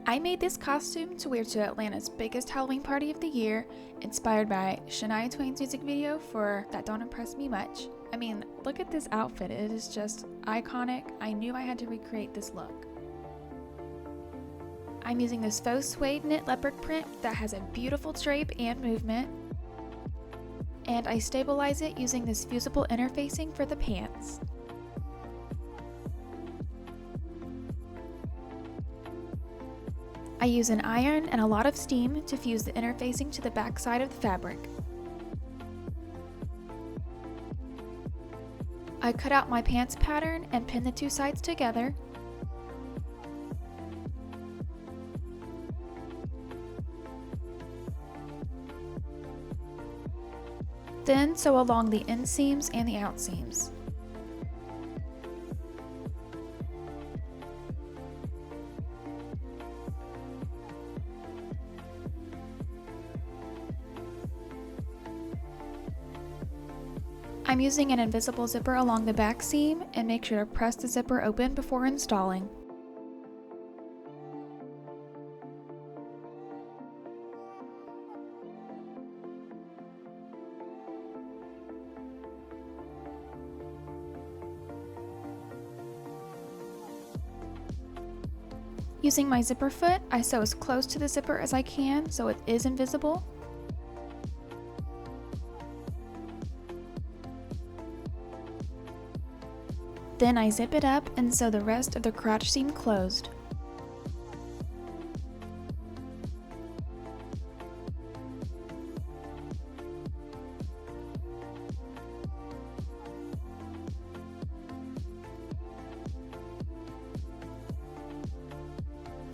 I made this costume to wear to Atlanta's biggest Halloween party of the year, inspired by Shania Twain's music video for That Don't Impress Me Much. I mean, look at this outfit, it is just iconic. I knew I had to recreate this look. I'm using this faux suede knit leopard print that has a beautiful drape and movement, and I stabilize it using this fusible interfacing for the pants. I use an iron and a lot of steam to fuse the interfacing to the back side of the fabric. I cut out my pants pattern and pin the two sides together. Then sew along the inseams and the outseams. I'm using an invisible zipper along the back seam, and make sure to press the zipper open before installing. Using my zipper foot, I sew as close to the zipper as I can so it is invisible. Then I zip it up and sew the rest of the crotch seam closed.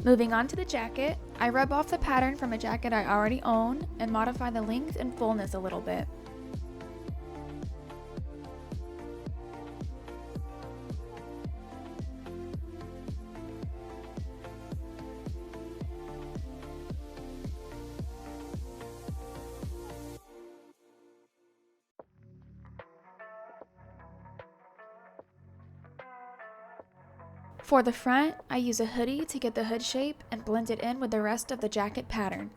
Moving on to the jacket, I rub off the pattern from a jacket I already own and modify the length and fullness a little bit. For the front, I use a hoodie to get the hood shape and blend it in with the rest of the jacket pattern.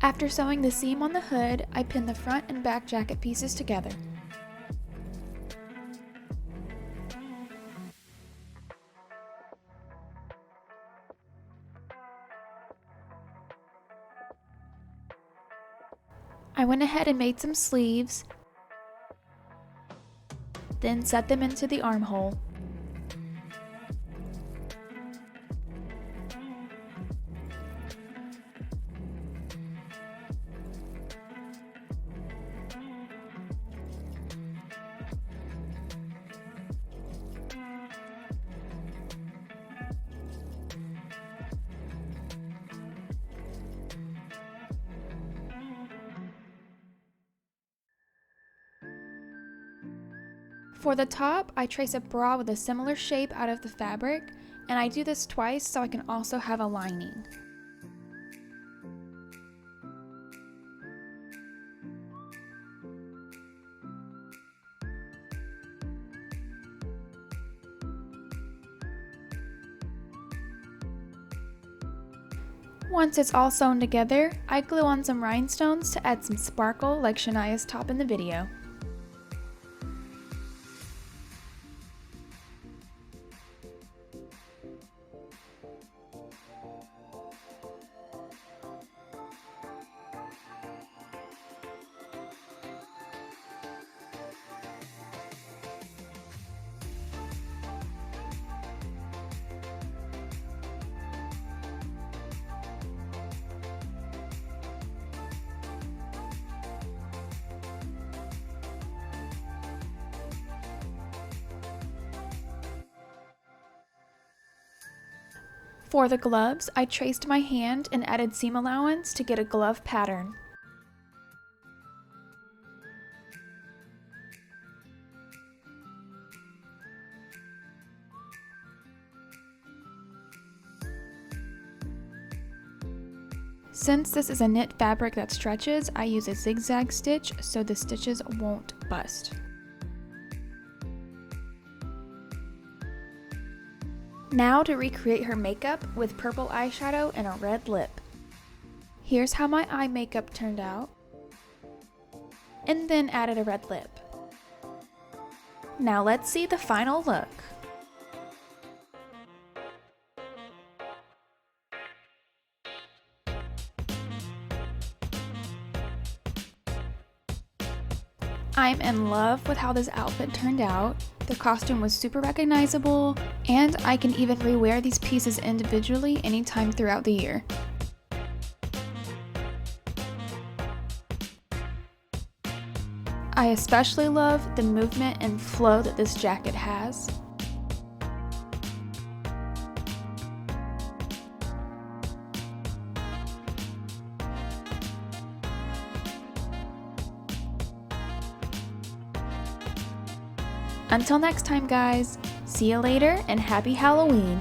After sewing the seam on the hood, I pin the front and back jacket pieces together. I went ahead and made some sleeves, then set them into the armhole. For the top, I trace a bra with a similar shape out of the fabric, and I do this twice so I can also have a lining. Once it's all sewn together, I glue on some rhinestones to add some sparkle like Shania's top in the video. For the gloves, I traced my hand and added seam allowance to get a glove pattern. Since this is a knit fabric that stretches, I use a zigzag stitch so the stitches won't bust. Now to recreate her makeup with purple eyeshadow and a red lip. Here's how my eye makeup turned out. And then added a red lip. Now let's see the final look. I'm in love with how this outfit turned out. The costume was super recognizable, and I can even rewear these pieces individually anytime throughout the year. I especially love the movement and flow that this jacket has. Until next time, guys, see you later and happy Halloween!